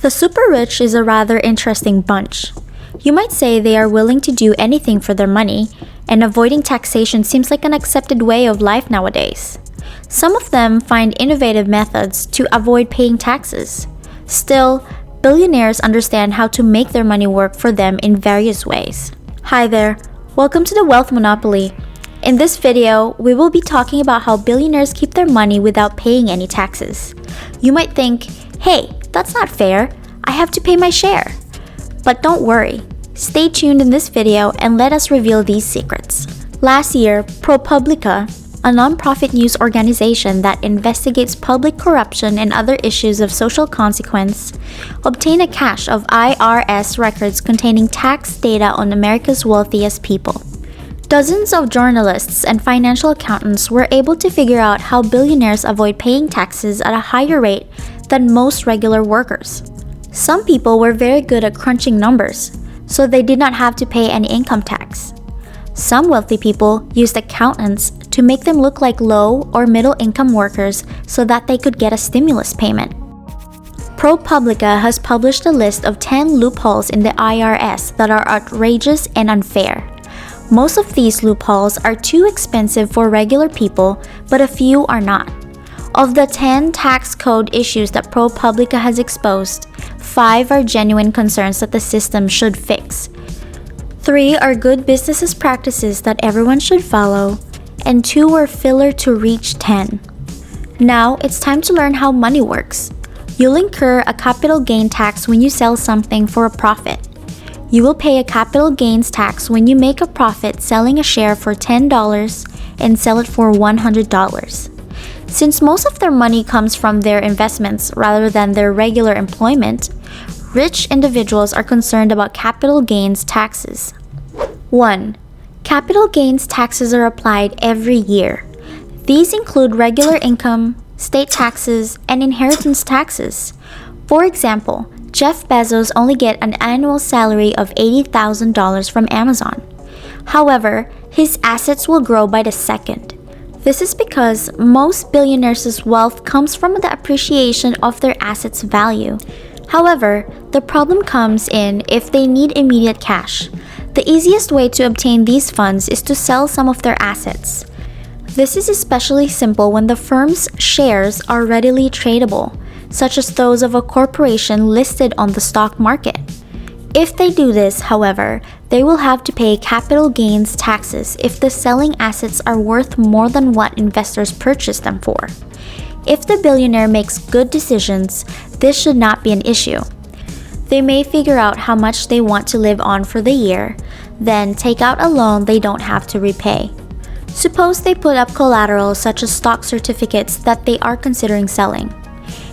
The super rich is a rather interesting bunch. You might say they are willing to do anything for their money, and avoiding taxation seems like an accepted way of life nowadays. Some of them find innovative methods to avoid paying taxes. Still, billionaires understand how to make their money work for them in various ways. Hi there, welcome to the Wealth Monopoly. In this video, we will be talking about how billionaires keep their money without paying any taxes. You might think, hey, that's not fair, I have to pay my share. But don't worry, stay tuned in this video and let us reveal these secrets. Last year, ProPublica, a non-profit news organization that investigates public corruption and other issues of social consequence, obtained a cache of IRS records containing tax data on America's wealthiest people. Dozens of journalists and financial accountants were able to figure out how billionaires avoid paying taxes at a higher rate than most regular workers. Some people were very good at crunching numbers, so they did not have to pay any income tax. Some wealthy people used accountants to make them look like low or middle income workers so that they could get a stimulus payment. ProPublica has published a list of 10 loopholes in the IRS that are outrageous and unfair. Most of these loopholes are too expensive for regular people, but a few are not. Of the 10 tax code issues that ProPublica has exposed, 5 are genuine concerns that the system should fix. 3 are good business practices that everyone should follow, and 2 are filler to reach 10. Now, it's time to learn how money works. You'll incur a capital gain tax when you sell something for a profit. You will pay a capital gains tax when you make a profit selling a share for $10 and sell it for $100. Since most of their money comes from their investments rather than their regular employment, rich individuals are concerned about capital gains taxes. 1. Capital gains taxes are applied every year. These include regular income, state taxes, and inheritance taxes. For example, Jeff Bezos only gets an annual salary of $80,000 from Amazon. However, his assets will grow by the second. This is because most billionaires' wealth comes from the appreciation of their assets' value. However, the problem comes in if they need immediate cash. The easiest way to obtain these funds is to sell some of their assets. This is especially simple when the firm's shares are readily tradable, such as those of a corporation listed on the stock market. If they do this, however, they will have to pay capital gains taxes if the selling assets are worth more than what investors purchased them for. If the billionaire makes good decisions, this should not be an issue. They may figure out how much they want to live on for the year, then take out a loan they don't have to repay. Suppose they put up collateral such as stock certificates that they are considering selling.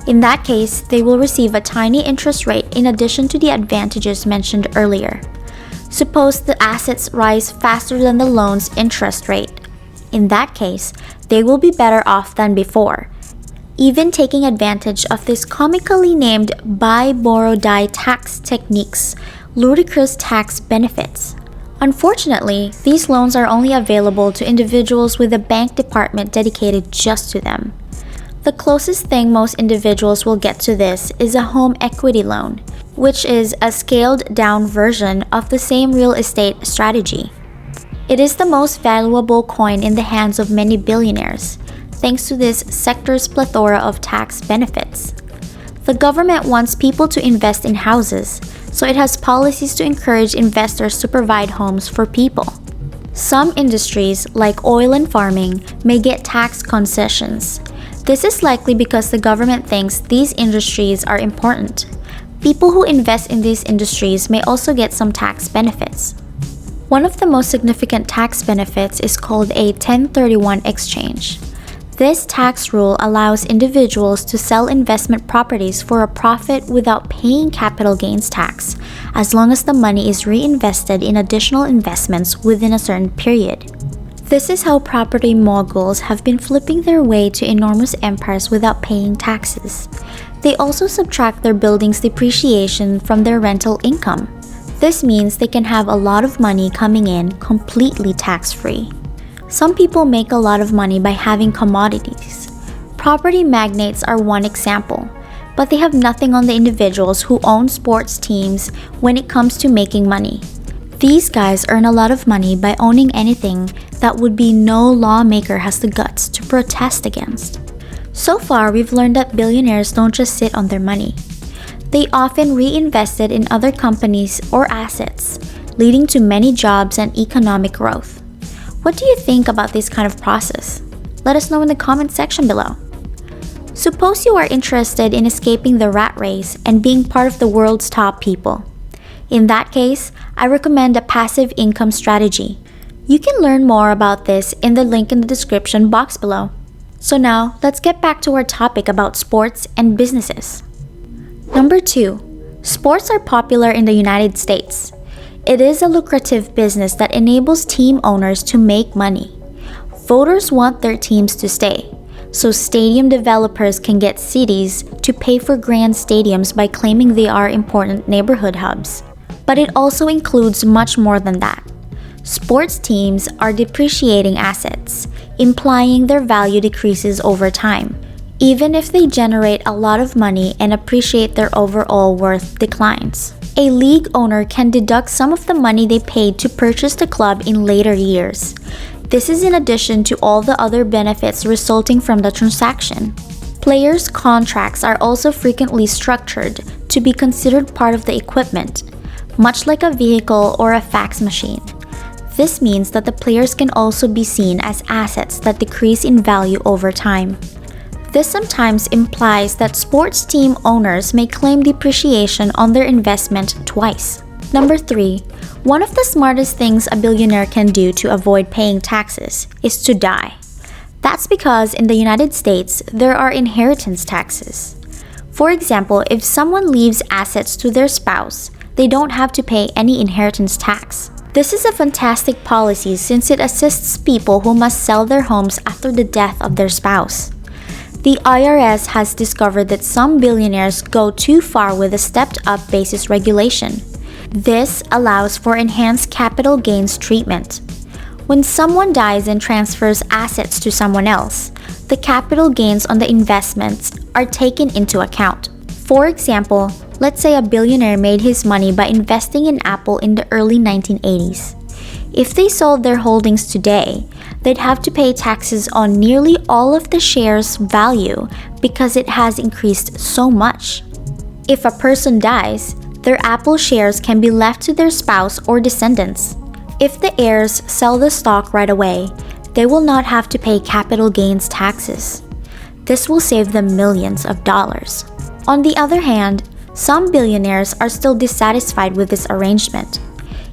In that case, they will receive a tiny interest rate in addition to the advantages mentioned earlier. Suppose the assets rise faster than the loan's interest rate. In that case, they will be better off than before, even taking advantage of this comically named buy, borrow, die tax technique's ludicrous tax benefits. Unfortunately, these loans are only available to individuals with a bank department dedicated just to them. The closest thing most individuals will get to this is a home equity loan, which is a scaled-down version of the same real estate strategy. It is the most valuable coin in the hands of many billionaires, thanks to this sector's plethora of tax benefits. The government wants people to invest in houses, so it has policies to encourage investors to provide homes for people. Some industries, like oil and farming, may get tax concessions. This is likely because the government thinks these industries are important. People who invest in these industries may also get some tax benefits. One of the most significant tax benefits is called a 1031 exchange. This tax rule allows individuals to sell investment properties for a profit without paying capital gains tax, as long as the money is reinvested in additional investments within a certain period. This is how property moguls have been flipping their way to enormous empires without paying taxes. They also subtract their buildings' depreciation from their rental income. This means they can have a lot of money coming in completely tax-free. Some people make a lot of money by having commodities. Property magnates are one example. but they have nothing on the individuals who own sports teams when it comes to making money. These guys earn a lot of money by owning anything that would be no lawmaker has the guts to protest against. So far, we've learned that billionaires don't just sit on their money. They often reinvest it in other companies or assets, leading to many jobs and economic growth. What do you think about this kind of process? Let us know in the comment section below. Suppose you are interested in escaping the rat race and being part of the world's top people. In that case, I recommend a passive income strategy. You can learn more about this in the link in the description box below. So now, let's get back to our topic about sports and businesses. Number 2. Sports are popular in the United States. It is a lucrative business that enables team owners to make money. Voters want their teams to stay, so stadium developers can get cities to pay for grand stadiums by claiming they are important neighborhood hubs. But it also includes much more than that. Sports teams are depreciating assets, implying their value decreases over time. Even if they generate a lot of money and appreciate, their overall worth declines. A league owner can deduct some of the money they paid to purchase the club in later years. This is in addition to all the other benefits resulting from the transaction. Players' contracts are also frequently structured to be considered part of the equipment, much like a vehicle or a fax machine. This means that the players can also be seen as assets that decrease in value over time. This sometimes implies that sports team owners may claim depreciation on their investment twice. Number 3. One of the smartest things a billionaire can do to avoid paying taxes is to die. That's because in the United States, there are inheritance taxes. For example, if someone leaves assets to their spouse, they don't have to pay any inheritance tax. This is a fantastic policy since it assists people who must sell their homes after the death of their spouse. The IRS has discovered that some billionaires go too far with a stepped-up basis regulation. This allows for enhanced capital gains treatment. When someone dies and transfers assets to someone else, the capital gains on the investments are taken into account. For example, let's say a billionaire made his money by investing in Apple in the early 1980s. If they sold their holdings today, they'd have to pay taxes on nearly all of the shares' value because it has increased so much. If a person dies, their Apple shares can be left to their spouse or descendants. If the heirs sell the stock right away, they will not have to pay capital gains taxes. This will save them millions of dollars. On the other hand, some billionaires are still dissatisfied with this arrangement.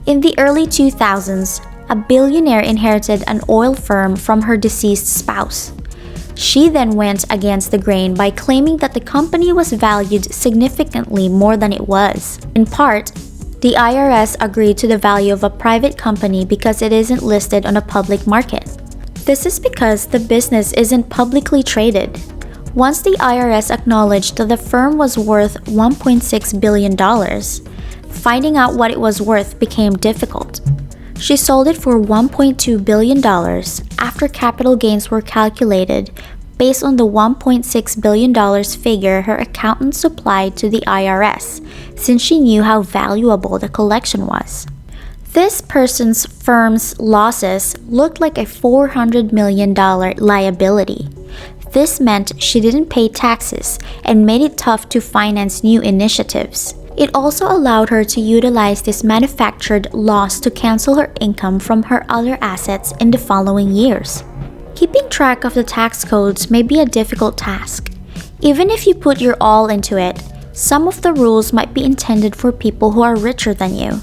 In the early 2000s, a billionaire inherited an oil firm from her deceased spouse. She then went against the grain by claiming that the company was valued significantly more than it was. In part, the IRS agreed to the value of a private company because it isn't listed on a public market. This is because the business isn't publicly traded. Once the IRS acknowledged that the firm was worth $1.6 billion, finding out what it was worth became difficult. She sold it for $1.2 billion after capital gains were calculated based on the $1.6 billion figure her accountant supplied to the IRS, since she knew how valuable the collection was. This person's firm's losses looked like a $400 million liability. This meant she didn't pay taxes and made it tough to finance new initiatives. It also allowed her to utilize this manufactured loss to cancel her income from her other assets in the following years. Keeping track of the tax codes may be a difficult task. Even if you put your all into it, some of the rules might be intended for people who are richer than you.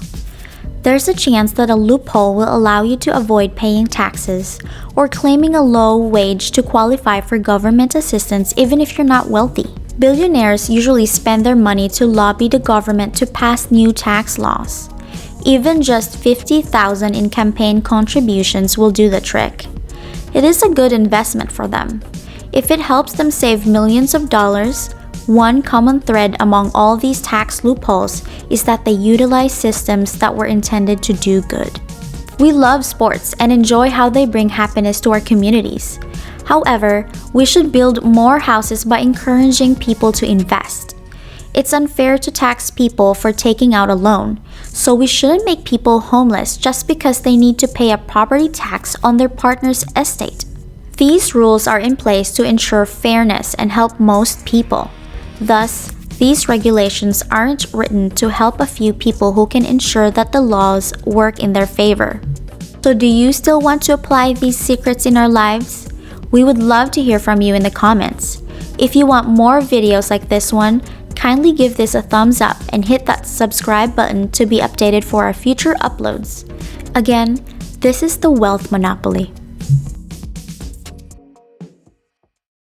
There's a chance that a loophole will allow you to avoid paying taxes or claiming a low wage to qualify for government assistance even if you're not wealthy. Billionaires usually spend their money to lobby the government to pass new tax laws. Even just $50,000 in campaign contributions will do the trick. It is a good investment for them. If it helps them save millions of dollars, one common thread among all these tax loopholes is that they utilize systems that were intended to do good. We love sports and enjoy how they bring happiness to our communities. However, we should build more houses by encouraging people to invest. It's unfair to tax people for taking out a loan, so we shouldn't make people homeless just because they need to pay a property tax on their partner's estate. These rules are in place to ensure fairness and help most people. Thus, these regulations aren't written to help a few people who can ensure that the laws work in their favor. So do you still want to apply these secrets in our lives? We would love to hear from you in the comments. If you want more videos like this one, kindly give this a thumbs up and hit that subscribe button to be updated for our future uploads. Again, this is the Wealth Monopoly.